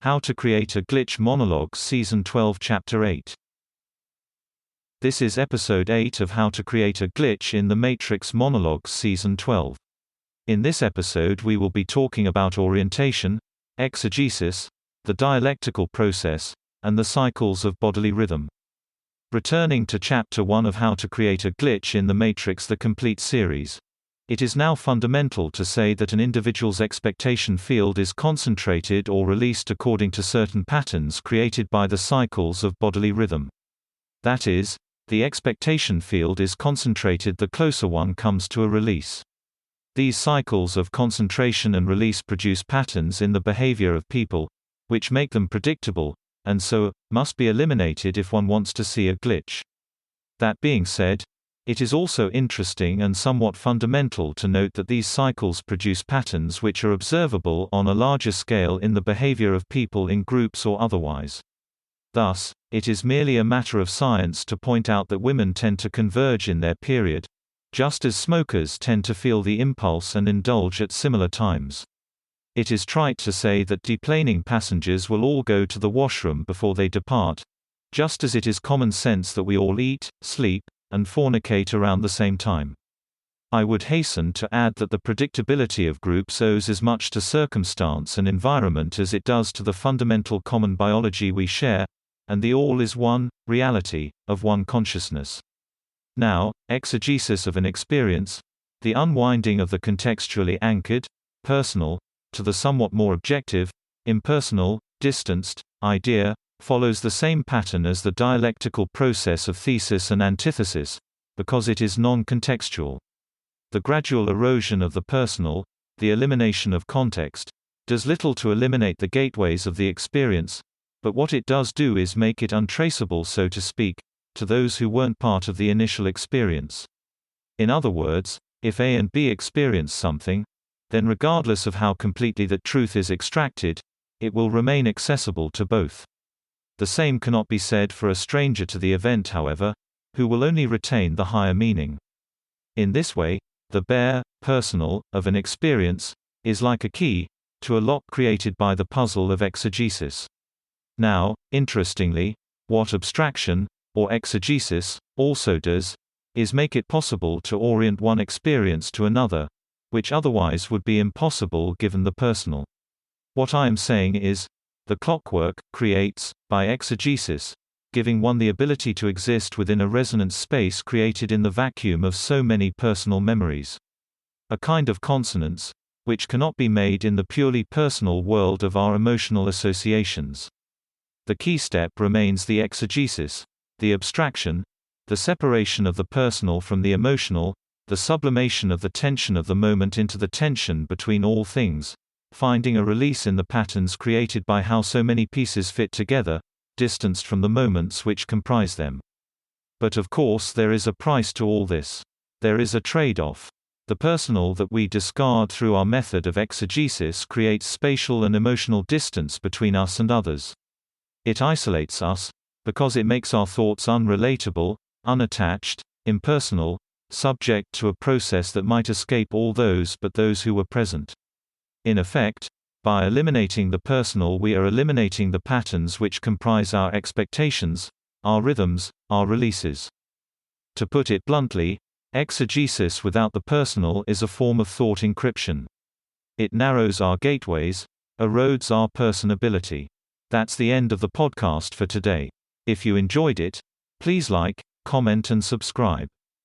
How to Create a Glitch Monologues Season 12 Chapter 8. This is Episode 8 of How to Create a Glitch in the Matrix Monologues Season 12. In this episode we will be talking about orientation, exegesis, the dialectical process, and the cycles of bodily rhythm. Returning to Chapter 1 of How to Create a Glitch in the Matrix, the complete series. It is now fundamental to say that an individual's expectation field is concentrated or released according to certain patterns created by the cycles of bodily rhythm. That is, the expectation field is concentrated the closer one comes to a release. These cycles of concentration and release produce patterns in the behavior of people, which make them predictable, and so, must be eliminated if one wants to see a glitch. That being said, it is also interesting and somewhat fundamental to note that these cycles produce patterns which are observable on a larger scale in the behavior of people in groups or otherwise. Thus, it is merely a matter of science to point out that women tend to converge in their period, just as smokers tend to feel the impulse and indulge at similar times. It is trite to say that deplaning passengers will all go to the washroom before they depart, just as it is common sense that we all eat, sleep, and fornicate around the same time. I would hasten to add that the predictability of groups owes as much to circumstance and environment as it does to the fundamental common biology we share, and the all is one, reality, of one consciousness. Now, exegesis of an experience, the unwinding of the contextually anchored, personal, to the somewhat more objective, impersonal, distanced, idea, follows the same pattern as the dialectical process of thesis and antithesis, because it is non-contextual. The gradual erosion of the personal, the elimination of context, does little to eliminate the gateways of the experience, but what it does do is make it untraceable, so to speak, to those who weren't part of the initial experience. In other words, if A and B experience something, then regardless of how completely that truth is extracted, it will remain accessible to both. The same cannot be said for a stranger to the event, however, who will only retain the higher meaning. In this way, the bare, personal, of an experience, is like a key, to a lock created by the puzzle of exegesis. Now, interestingly, what abstraction, or exegesis, also does, is make it possible to orient one experience to another, which otherwise would be impossible given the personal. What I am saying is, the clockwork creates, by exegesis, giving one the ability to exist within a resonance space created in the vacuum of so many personal memories. A kind of consonance, which cannot be made in the purely personal world of our emotional associations. The key step remains the exegesis, the abstraction, the separation of the personal from the emotional, the sublimation of the tension of the moment into the tension between all things, finding a release in the patterns created by how so many pieces fit together, distanced from the moments which comprise them. But of course there is a price to all this. There is a trade-off. The personal that we discard through our method of exegesis creates spatial and emotional distance between us and others. It isolates us, because it makes our thoughts unrelatable, unattached, impersonal, subject to a process that might escape all those but those who were present. In effect, by eliminating the personal we are eliminating the patterns which comprise our expectations, our rhythms, our releases. To put it bluntly, exegesis without the personal is a form of thought encryption. It narrows our gateways, erodes our personability. That's the end of the podcast for today. If you enjoyed it, please like, comment and subscribe.